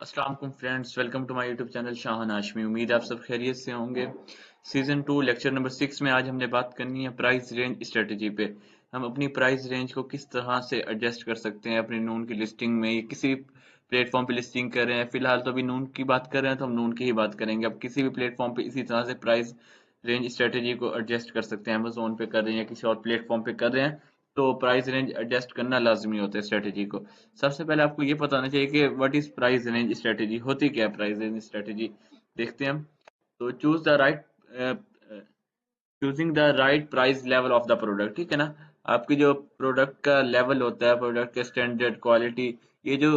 अस्सलाम वालेकुम friends, welcome to my YouTube channel Shahan Hashmi. उम्मीद है आप सब खैरियत से होंगे। सीजन 2 लेक्चर नंबर 6 में आज हमने बात करनी है प्राइस रेंज स्ट्रेटजी पे। हम अपनी प्राइस रेंज को किस तरह से एडजस्ट कर सकते हैं अपनी नून की लिस्टिंग में, या किसी प्लेटफॉर्म पे लिस्टिंग कर रहे हैं। फिलहाल तो अभी नून की बात कर रहे हैं तो हम नून की ही बात करेंगे। अब किसी भी प्लेटफॉर्म पे इसी तरह से प्राइस रेंज स्ट्रेटजी को एडजस्ट कर सकते हैं। अमेजोन पे कर रहे हैं या किसी और प्लेटफॉर्म पे कर रहे हैं तो प्राइस रेंज एडजस्ट करना लाजमी होता है स्ट्रेटजी को। सबसे पहले आपको ये पता होना चाहिए कि what is price range strategy, होती क्या है प्राइस रेंज स्ट्रेटजी। देखते हैं हम। तो choosing the right price level of the product, ठीक है ना। आपकी जो प्रोडक्ट का लेवल होता है, प्रोडक्ट का स्टैंडर्ड, क्वालिटी, ये जो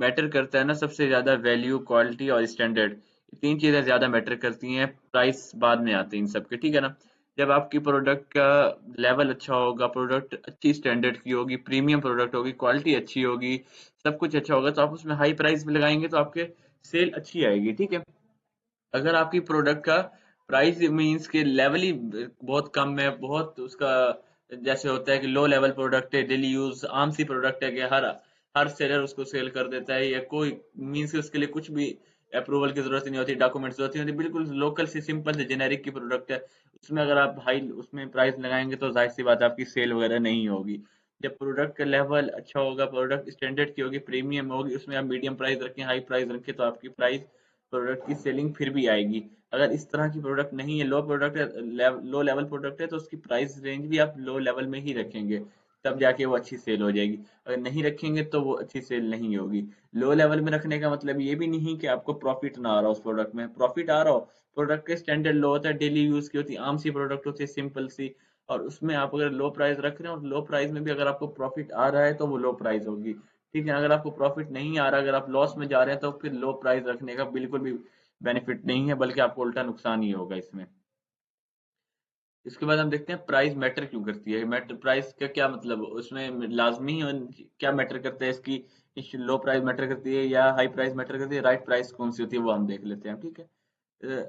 मैटर करता है ना सबसे ज्यादा, वैल्यू, क्वालिटी और स्टैंडर्ड, तीन चीजें ज्यादा मैटर करती हैं। प्राइस बाद में आते हैं इन सब के, ठीक है ना। जब आपकी प्रोडक्ट का लेवल अच्छा होगा, प्रोडक्ट अच्छी स्टैंडर्ड की होगी, प्रीमियम प्रोडक्ट होगी, क्वालिटी अच्छी होगी, सब कुछ अच्छा होगा, तो आप उसमें हाई प्राइस भी लगाएंगे तो आपके सेल अच्छी आएगी, ठीक है। अगर आपकी प्रोडक्ट का प्राइस मींस के लेवल ही बहुत कम है, बहुत उसका, जैसे होता है कि लो लेवल प्रोडक्ट है, डेली यूज आम सी प्रोडक्ट है कि हर हर सेलर उसको सेल कर देता है, या कोई मींस के उसके लिए कुछ भी अप्रूवल की जरूरत नहीं होती, डॉक्यूमेंट्स जरूरत नहीं होती, बिल्कुल लोकल से सिंपल से जेनेरिक की प्रोडक्ट है, उसमें अगर आप हाई उसमें प्राइस लगाएंगे तो जाहिर सी बात है आपकी सेल वगैरह नहीं होगी। जब प्रोडक्ट का लेवल अच्छा होगा, प्रोडक्ट स्टैंडर्ड की होगी, प्रीमियम होगी, उसमें आप मीडियम प्राइस रखें, हाई प्राइस रखें, तो आपकी प्राइस प्रोडक्ट की सेलिंग फिर भी आएगी। अगर इस तरह की प्रोडक्ट नहीं है, लो प्रोडक्ट है, लो लेवल प्रोडक्ट है, तो उसकी प्राइस रेंज भी आप लो लेवल में ही रखेंगे, तब जाके वो अच्छी सेल हो जाएगी। अगर नहीं रखेंगे तो वो अच्छी सेल नहीं होगी। लो लेवल में रखने का मतलब ये भी नहीं कि आपको प्रॉफिट ना आ रहा हो, उस प्रोडक्ट में प्रॉफिट आ रहा हो, प्रोडक्ट का स्टैंडर्ड लो होता है, डेली यूज की होती है, आम सी प्रोडक्ट होती है, सिंपल सी, और उसमें आप अगर लो प्राइस रख रहे हो, लो प्राइस में भी अगर आपको प्रॉफिट आ रहा है तो वो लो प्राइस होगी, ठीक है। अगर आपको प्रॉफिट नहीं आ रहा, अगर आप लॉस में जा रहे हैं, तो फिर लो प्राइस रखने का बिल्कुल भी बेनिफिट नहीं है, बल्कि आपको उल्टा नुकसान ही होगा इसमें। इसके बाद हम देखते हैं प्राइस मैटर क्यों करती है। मैटर प्राइस का क्या मतलब, उसमें लाजमी क्या मैटर करता है इसकी लो प्राइस मैटर करती है या हाई प्राइस मैटर करती है, राइट प्राइस कौन सी होती है वो हम देख लेते हैं, ठीक है।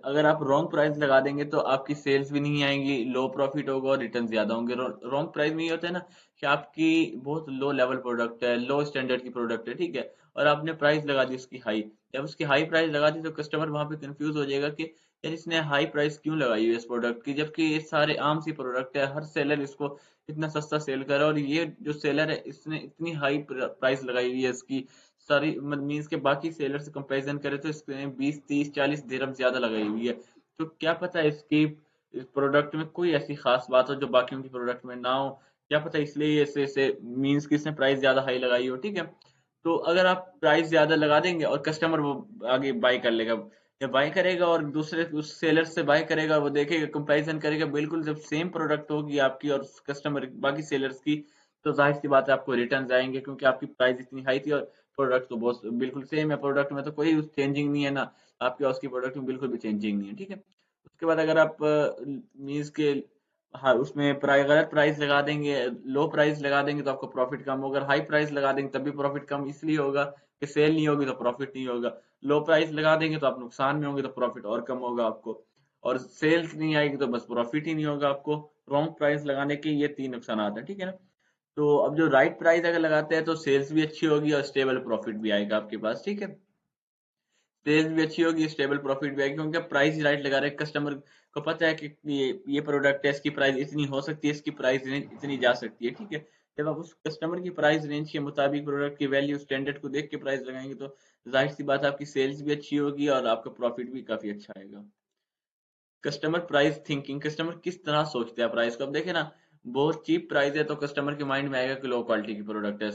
अगर आप रॉन्ग प्राइस लगा देंगे तो आपकी सेल्स भी नहीं आएंगी, लो प्रॉफिट होगा और रिटर्न ज्यादा होंगे। रॉन्ग प्राइस में ये होता है ना कि आपकी बहुत लो लेवल प्रोडक्ट है, लो स्टैंडर्ड की प्रोडक्ट है, ठीक है, और आपने प्राइस लगा दी उसकी हाई। जब उसकी हाई प्राइस लगा दी तो कस्टमर वहां पे कंफ्यूज हो जाएगा कि यार इसने हाई प्राइस क्यों लगाई है इस प्रोडक्ट की, जबकि ये सारे आम सी प्रोडक्ट है, हर सेलर इसको इतना सस्ता सेल कर रहा है, और ये जो सेलर है इसने इतनी हाई प्राइस लगाई हुई है इसकी सारी, मीन्स के बाकी सेलर से कंपैरिजन करें तो इसने 20 30 40 दिरहम ज्यादा लगाई हुई है। तो क्या पता है इसकी इस प्रोडक्ट में कोई ऐसी खास बात हो जो बाकियों की प्रोडक्ट में ना हो, क्या पता इसलिए ऐसे ऐसे मीन्स की इसने प्राइस ज्यादा हाई लगाई हो, ठीक है। तो अगर आप प्राइस ज्यादा लगा देंगे और कस्टमर वो आगे बाय कर लेगा, जब बाय करेगा और दूसरे उस सेलर से बाय करेगा, वो देखेगा, कंपैरिजन करेगा, बिल्कुल जब सेम प्रोडक्ट होगी आपकी और कस्टमर बाकी सेलर्स की, तो जाहिर सी बात है आपको रिटर्न आएंगे, क्योंकि आपकी प्राइस इतनी हाई थी और प्रोडक्ट तो बहुत बिल्कुल सेम है, प्रोडक्ट में तो कोई चेंजिंग नहीं है ना, आपके और उसकी प्रोडक्ट में बिल्कुल भी चेंजिंग नहीं है, ठीक है। उसके बाद अगर आप मीन्स के, हाँ, उसमें प्राइस गलत प्राइस लगा देंगे, लो प्राइस लगा देंगे तो आपको प्रॉफिट कम होगा, अगर हाई प्राइस लगा देंगे तब भी प्रॉफिट कम इसलिए होगा कि सेल नहीं होगी तो प्रॉफिट नहीं होगा। लो प्राइस लगा देंगे तो आप नुकसान में होंगे तो प्रॉफिट और कम होगा आपको, और सेल्स नहीं आएगी तो बस प्रॉफिट ही नहीं होगा आपको। रॉन्ग प्राइस लगाने के ये तीन नुकसान आते हैं, ठीक है ना। तो अब जो राइट प्राइस अगर लगाते हैं तो सेल्स भी अच्छी होगी और स्टेबल प्रॉफिट भी आएगा आपके पास, ठीक है। सेल्स भी अच्छी होगी, स्टेबल प्रॉफिट भी आएगी, क्योंकि आप प्राइस राइट लगा रहे हैं, कस्टमर को पता है कि ये प्रोडक्ट है, इसकी प्राइस इतनी हो सकती है, इसकी प्राइस रेंज इतनी जा सकती है, ठीक है। जब आप उस कस्टमर की प्राइस रेंज के मुताबिक प्रोडक्ट की वैल्यू स्टैंडर्ड को देख के प्राइस लगाएंगे तो जाहिर सी बात है आपकी सेल्स भी अच्छी होगी और आपका प्रॉफिट भी काफी अच्छा आएगा। कस्टमर प्राइस थिंकिंग, कस्टमर किस तरह सोचते हैं प्राइस को, अब देखे ना, बहुत चीप प्राइस है तो कस्टमर के माइंड में आएगा कि लो क्वालिटी की प्रोडक्ट है,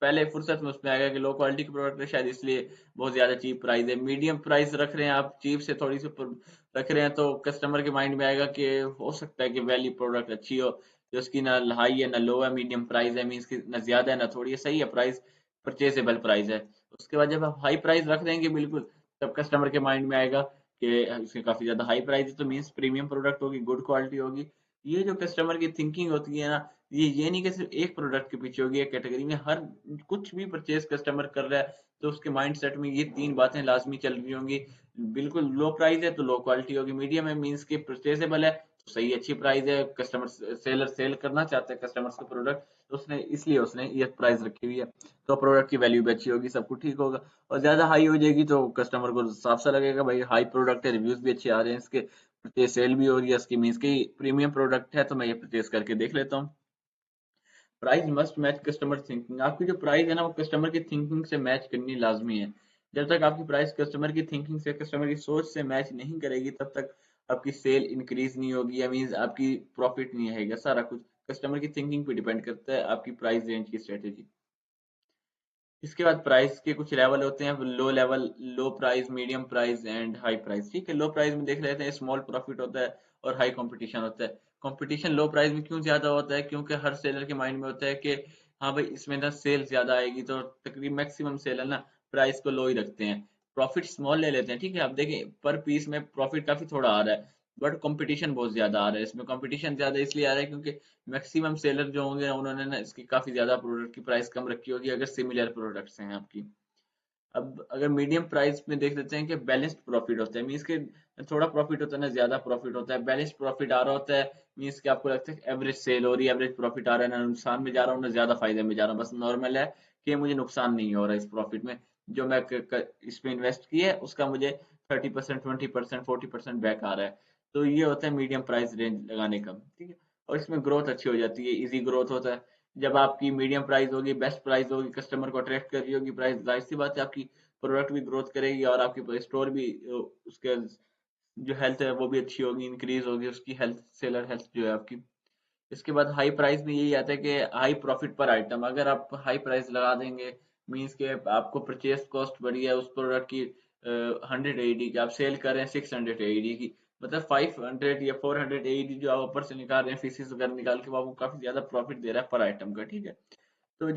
पहले फुर्सत में उसमें आएगा कि लो क्वालिटी की प्रोडक्ट है, शायद इसलिए बहुत ज्यादा चीप प्राइस है। मीडियम प्राइस रख रहे हैं आप, चीप से थोड़ी सी रख रहे हैं, तो कस्टमर के माइंड में आएगा कि हो सकता है कि वैल्यू प्रोडक्ट अच्छी हो, जो उसकी ना हाई है ना लो है, मीडियम प्राइस है, मीन्स की ना ज्यादा है ना थोड़ी है, सही है प्राइस, परचेजेबल प्राइस है। उसके बाद जब आप हाई प्राइस रख देंगे बिल्कुल, तब कस्टमर के माइंड में आएगा कि इसकी काफी ज्यादा हाई प्राइस है, तो मीन्स प्रीमियम प्रोडक्ट होगी, गुड क्वालिटी होगी। ये जो कस्टमर की थिंकिंग होती है ना, ये नहीं कि सिर्फ एक प्रोडक्ट के पीछे होगी, एक कैटेगरी में हर कुछ भी परचेज कस्टमर कर रहा है तो उसके माइंड सेट में ये तीन बातें लाजमी चल रही होंगी। बिल्कुल लो प्राइस है तो लो क्वालिटी होगी, मीडियम है मीन्स के परचेजेबल है, सही अच्छी प्राइस है, कस्टमर सेलर सेल करना चाहते हैं कस्टमर्स को प्रोडक्ट, तो उसने इसलिए उसने ये प्राइस रखी हुई है, तो प्रोडक्ट की वैल्यू भी अच्छी होगी, सब कुछ ठीक होगा। और ज्यादा हाई हो जाएगी तो कस्टमर को साफ सा लगेगा भाई हाई प्रोडक्ट है, रिव्यूज भी अच्छे आ रहे हैं इसके, परचेज सेल भी हो रही है इसकी, मीन्स की प्रीमियम प्रोडक्ट है तो मैं ये परचेज करके देख लेता हूँ। Price must match customer thinking, आपकी जो प्राइस है ना वो कस्टमर की थिंकिंग से मैच करनी लाजमी है। जब तक आपकी प्राइस कस्टमर की थिंकिंग से, कस्टमर की सोच से मैच नहीं करेगी, तब तक आपकी सेल इंक्रीज नहीं होगी, या मीन्स आपकी प्रॉफिट नहीं आएगा। सारा कुछ कस्टमर की थिंकिंग पे डिपेंड करता है आपकी प्राइस रेंज की स्ट्रेटेजी। इसके बाद प्राइस के कुछ लेवल होते हैं, low level, low price, medium price and high price. ठीक है, लो प्राइस में देख लेते हैं, स्मॉल प्रॉफिट होता है और हाई कंपटीशन होता है। कंपटीशन लो प्राइस में क्यों ज्यादा होता है? क्योंकि हर सेलर के माइंड में होता है कि हाँ भाई इसमें ना सेल ज्यादा आएगी, तो तकरीबन मैक्सिमम सेलर ना प्राइस को लो ही रखते हैं, प्रॉफिट स्मॉल ले लेते हैं। ठीक है, आप देखें पर पीस में प्रॉफिट काफी थोड़ा आ रहा है, बट कंपटीशन बहुत ज्यादा आ रहा है। इसमें कंपटीशन ज्यादा इसलिए आ रहा है क्योंकि मैक्सिमम सेलर जो होंगे उन्होंने ना इसकी काफी ज्यादा प्रोडक्ट की प्राइस कम रखी होगी, अगर सिमिलर प्रोडक्ट्स हैं आपकी। अब अगर मीडियम प्राइस में देख लेते हैं कि बैलेंस्ड प्रॉफिट होता है, मीन्स के थोड़ा प्रॉफिट होता है ना ज्यादा प्रॉफिट होता है, बैलेंस्ड प्रॉफिट आ रहा होता है, मीन्स कि आपको लगता है एवरेज सेल हो रही है, एवरेज प्रॉफिट आ रहा है, ना नुकसान में जा रहा हूँ ना ज्यादा फायदे में जा रहा हूँ, बस नॉर्मल है कि मुझे नुकसान नहीं हो रहा है इस प्रॉफिट में, जो मैं इसमें इन्वेस्ट किया है उसका मुझे 30%, 20%, 40% बैक आ रहा है। तो ये होता है मीडियम प्राइस रेंज लगाने का। ठीक है, और इसमें ग्रोथ अच्छी हो जाती है, इजी ग्रोथ होता है। जब आपकी मीडियम प्राइस होगी, बेस्ट प्राइस होगी, कस्टमर को अट्रैक्ट कर रही होगी प्राइस, जाहिर सी बात है आपकी प्रोडक्ट भी ग्रोथ करेगी और आपकी स्टोर भी उसके जो हेल्थ है वो भी अच्छी होगी, इंक्रीज होगी उसकी हेल्थ, सेलर हेल्थ जो है आपकी। इसके बाद हाई प्राइस में यही आता है कि हाई प्रॉफिट पर आइटम, अगर आप हाई प्राइस लगा देंगे, मीन्स के आपको परचेज कॉस्ट बढ़ी है उस प्रोडक्ट की 100 AED की, आप सेल कर रहे हैं 600 AED की, मतलब 500 या 400 AED जो आप ऊपर से निकाल रहे हैं फीसिस वगैरह निकाल के, वो आपको काफी ज्यादा प्रॉफिट दे रहा है पर आइटम का। ठीक है, तो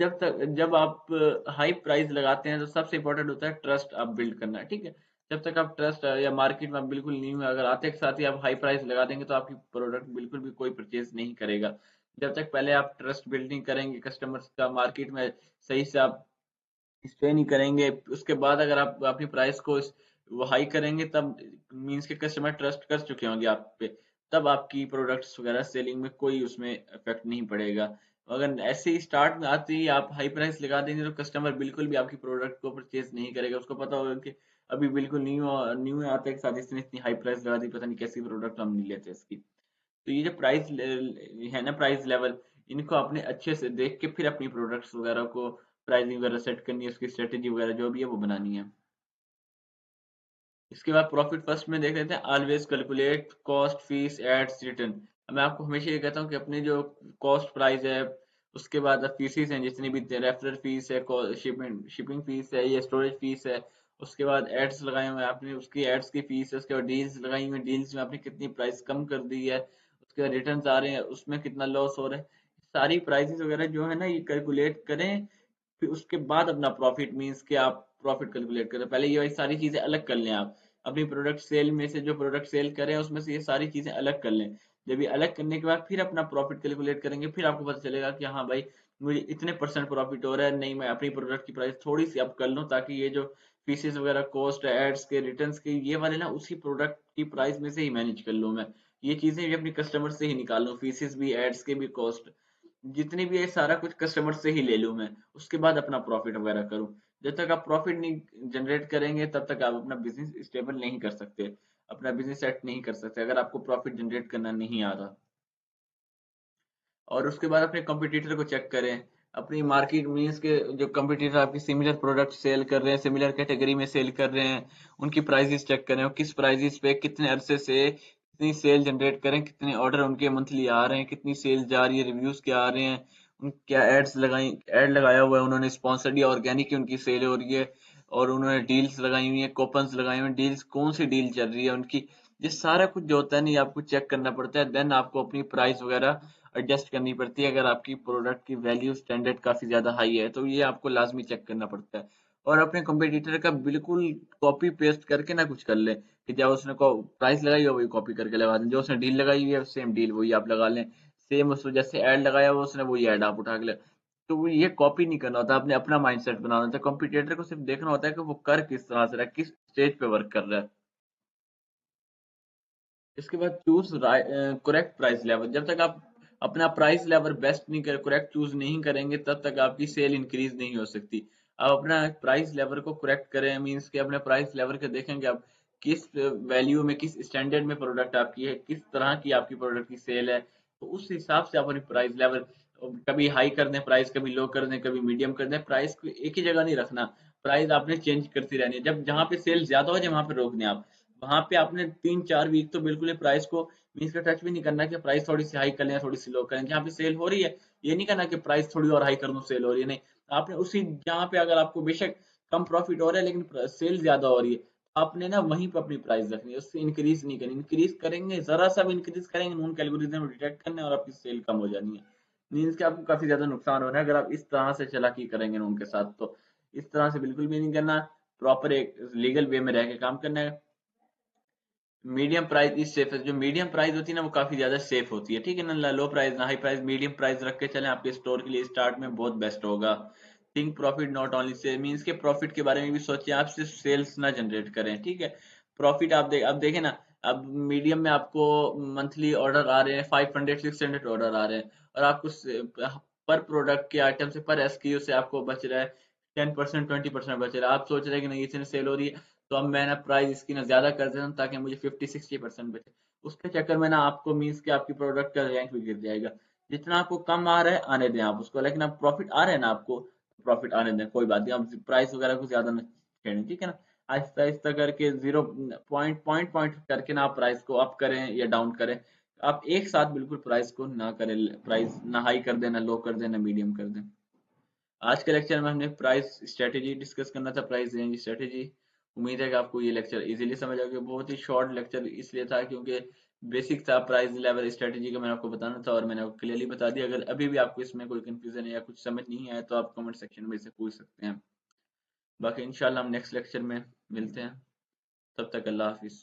जब आप हाई प्राइस लगाते हैं तो सबसे इंपॉर्टेंट होता है ट्रस्ट आप बिल्ड करना। ठीक है, जब तक आप ट्रस्ट या मार्केट में आप बिल्कुल न्यू है, अगर आते के साथ ही आप हाई प्राइस लगा देंगे तो आपकी प्रोडक्ट बिल्कुल भी कोई परचेज नहीं करेगा। जब तक पहले आप ट्रस्ट बिल्डिंग करेंगे कस्टमर्स का मार्केट में, सही से आप स्टे नहीं करेंगे, उसके बाद अगर आप अपनी प्राइस को वो हाई करेंगे, तब मीन्स के कस्टमर ट्रस्ट कर चुके होंगे आप पे, तब आपकी प्रोडक्ट्स वगैरह सेलिंग में कोई उसमें इफेक्ट नहीं पड़ेगा। अगर ऐसे ही स्टार्ट में आते ही आप हाई प्राइस लगा देंगे तो कस्टमर बिल्कुल भी आपकी प्रोडक्ट को परचेज नहीं करेगा, उसको पता होगा कि अभी बिल्कुल न्यू न्यू आते के साथ इसने इतनी हाई प्राइस लगा दी, पता नहीं कैसी प्रोडक्ट हम नहीं लेते इसकी। तो ये जो प्राइस है ना, प्राइस लेवल, इनको आपने अच्छे से देख के फिर अपनी प्रोडक्ट्स वगैरह को प्राइसिंग वगैरह सेट करनी है, उसकी स्ट्रेटेजी वगैरह जो भी है वो बनानी है। इसके बाद प्रॉफिट फर्स्ट में देख लेते हैं, always calculate cost fees aids return. मैं आपको हमेशा ये कहता हूँ कि अपनी जो कॉस्ट प्राइस है, उसके बाद फीसिस हैं जितनी भी, रेफरल फीस है, शिपिंग शिपिंग फीस है, ये स्टोरेज फीस है, उसके बाद एड्स लगाए हुए हैं आपने, उसकी एड्स की फीस है, उसके बाद डील्स लगाई हुई हैं, डील्स में आपने कितनी प्राइस कम कर दी है, उसके बाद रिटर्न आ रहे हैं उसमें कितना लॉस हो रहा है, सारी प्राइसेस वगैरह जो है ना ये कैलकुलेट करें। फिर उसके बाद अपना प्रॉफिट, मीन्स कि आप प्रॉफिट कैलकुलेट करें, पहले ये सारी चीजें अलग कर लें आप, अपनी प्रोडक्ट सेल में से जो प्रोडक्ट सेल करें उसमें से ये सारी चीजें अलग कर लें। जब ये अलग करने के बाद फिर अपना प्रॉफिट कैलकुलेट करेंगे, फिर आपको पता चलेगा कि हाँ भाई मुझे इतने परसेंट प्रॉफिट हो रहा है, नहीं मैं अपनी प्रोडक्ट की प्राइस थोड़ी सी अप कर लूँ, ताकि ये जो फीसेस वगैरह, कॉस्ट एड्स के, रिटर्न के, ये वाले ना उसी प्रोडक्ट की प्राइस में से ही मैनेज कर लूँ मैं, ये चीजें भी अपनी कस्टमर से ही निकाल लूँ, फीसेस भी, एड्स के भी, कॉस्ट जितनी भी है सारा कुछ कस्टमर से ही ले लूं मैं, उसके बाद अपना प्रॉफिट वगैरह करूं। जब तक आप प्रॉफिट नहीं जनरेट करेंगे तब तक आप अपना बिजनेस स्टेबल नहीं कर सकते, अपना बिजनेस सेट नहीं कर सकते, अगर आपको प्रॉफिट जनरेट करना नहीं आ रहा। और उसके बाद अपने कंपटीटर को चेक करें, अपनी मार्केट मीन्स के जो कंपटीटर आपकी सिमिलर प्रोडक्ट सेल कर रहे हैं, सिमिलर कैटेगरी में सेल कर रहे हैं, उनकी प्राइसेस चेक करें, और किस प्राइसेस पे कितने अरसे से कितनी सेल जनरेट करें, कितने ऑर्डर उनके मंथली आ रहे हैं, कितनी सेल जा रही है, रिव्यूज क्या आ रहे हैं, उन क्या एड्स लगाई, एड लगाया हुआ है उन्होंने, स्पॉन्सर्ड या ऑर्गेनिक उनकी सेल हो रही है, और उन्होंने डील्स लगाई हुई है, कूपन्स लगाए हुए हैं, डील्स कौन सी डील चल रही है उनकी, ये सारा कुछ जो होता है ना ये आपको चेक करना पड़ता है, देन आपको अपनी प्राइस वगैरह एडजस्ट करनी पड़ती है। अगर आपकी प्रोडक्ट की वैल्यू स्टैंडर्ड काफी ज्यादा हाई है तो ये आपको लाजमी चेक करना पड़ता है। और अपने कॉम्पिटिटर का बिल्कुल कॉपी पेस्ट करके ना कुछ कर ले, कि जब उसने प्राइस लगाई हो वही कॉपी करके लगा दें, जो उसने डील लगाई हुई है सेम डील वही आप लगा लें, सेम उसने जैसे ऐड लगाया हुआ उसने वही ऐड आप उठा के ले। तो वो ये कॉपी नहीं करना होता, आपने अपना माइंडसेट बनाना होता है, कॉम्पिटिटर को सिर्फ देखना होता है कि वो कर किस तरह से रहा है, किस स्टेज पे वर्क कर रहा है। इसके बाद चूज करेक्ट प्राइस लेवल। जब तक आप अपना प्राइस लेवल बेस्ट नहीं कर करेक्ट चूज नहीं करेंगे तब तक आपकी सेल इंक्रीज नहीं हो सकती। आप अपना प्राइस लेवल को करेक्ट करें, मींस कि अपने प्राइस लेवल के देखेंगे आप किस वैल्यू में, किस स्टैंडर्ड में प्रोडक्ट आपकी है, किस तरह की आपकी प्रोडक्ट की सेल है, तो उस हिसाब से आप अपनी प्राइस लेवल कभी हाई कर दें प्राइस, कभी लो कर दें, कभी मीडियम कर दें। प्राइस को एक ही जगह नहीं रखना, प्राइस आपने चेंज करती रहनी है। जब जहाँ पे सेल ज्यादा हो जाए वहां पे रोक दें आप। वहां पे आपने 3-4 वीक तो बिल्कुल ही प्राइस को मीन्स का टच भी नहीं करना कि प्राइस थोड़ी सी हाई कर लें, थोड़ी सी लो करें। जहाँ पे सेल हो रही है ये नहीं करना कि प्राइस थोड़ी और हाई कर दूं, सेल हो रही है, नहीं। आपने उसी जहाँ पे अगर आपको बेशक कम प्रॉफिट हो रहा है लेकिन सेल ज्यादा हो रही है, आपने ना वहीं पर अपनी प्राइस रखनी है, उससे इंक्रीज नहीं करनी। इंक्रीज करेंगे, जरा सा भी इंक्रीज करेंगे, उनके एल्गोरिथम डिटेक्ट करने और आपकी सेल कम हो जानी है। मीन्स कि आपको काफी ज्यादा नुकसान हो रहा है अगर आप इस तरह से चालाकी करेंगे उनके साथ। तो इस तरह से बिल्कुल भी नहीं करना, प्रॉपर एक लीगल वे में रह के काम करना है। मीडियम प्राइस इज सेफ है। जो मीडियम प्राइस होती है ना वो काफी ज्यादा सेफ होती है, ठीक है ना। लो प्राइस ना हाई प्राइस, मीडियम प्राइस रख के चलें, आपके स्टोर के लिए स्टार्ट में बहुत बेस्ट होगा। Think profit not only say, means के प्रॉफिट के बारे में भी सोचिए, आप सिर्फ सेल्स ना जनरेट करें, ठीक है। प्रॉफिट अब देखें ना, अब मीडियम में आपको मंथली ऑर्डर आ रहे हैं 500-600 ऑर्डर आ रहे हैं, और आपको पर प्रोडक्ट के आइटम से, पर एसक्यू से आपको बच रहा है 10%, 20% बच रहा है। आप सोच रहे हैं कि नहीं इतनी सेल हो रही है तो अब मैं ना प्राइस इसकी ना ज्यादा कर देता हूँ ताकि मुझे 50-60% बचे। उसके चक्कर में ना आपको मीन्स कि आपकी प्रोडक्ट का रैंक भी गिर जाएगा। जितना आपको कम आ रहा है आने दें आप उसको, लेकिन अब प्रॉफिट आ रहे हैं ना आपको, प्रॉफिट आने दें, कोई बात नहीं। आप प्राइस वगैरह को ज्यादा न छेड़ें, ठीक है ना। आहिस्ता आहिस्ता करके 0 पॉइंट करके ना आप प्राइस को अप करें या डाउन करें। आप एक साथ बिल्कुल प्राइस को ना करें, प्राइस ना हाई कर दें, ना लो कर दें, ना मीडियम कर दें। आज के लेक्चर में हमने प्राइस स्ट्रेटेजी डिस्कस करना था, प्राइस रेंज स्ट्रेटेजी। उम्मीद है कि आपको ये लेक्चर इजीली समझ आ गया। बहुत ही शॉर्ट लेक्चर इसलिए था क्योंकि बेसिक था प्राइस लेवल स्ट्रेटेजी का, मैंने आपको बताना था और मैंने आपको क्लियरली बता दिया। अगर अभी भी आपको इसमें कोई कंफ्यूजन है या कुछ समझ नहीं आया तो आप कमेंट सेक्शन में से पूछ सकते हैं। बाकी इंशाल्लाह हम नेक्स्ट लेक्चर में मिलते हैं, तब तक अल्लाह हाफिज़।